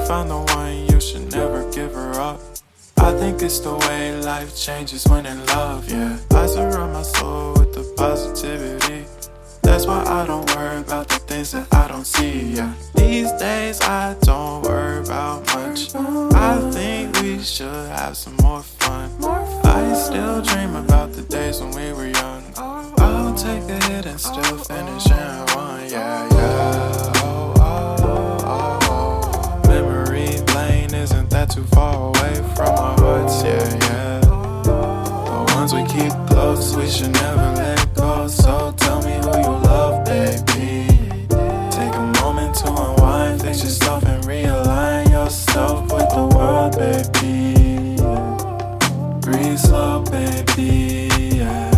found the one, you should never give her up. I think it's the way life changes when in love, yeah. I surround my soul with the positivity. That's why I don't worry about the things that I don't see, yeah. These days I don't worry about much. I think we should have some more fun. I still dream about the days when we were young. I'll take a hit and still finish in one, yeah, yeah. Oh, oh, oh, oh. Memory lane isn't that too far away from our hearts, yeah, yeah. The ones we keep close, we should never let go. So tell me who you love, baby. Take a moment to unwind, fix yourself and realign yourself with the world, baby. Breathe slow, baby, yeah.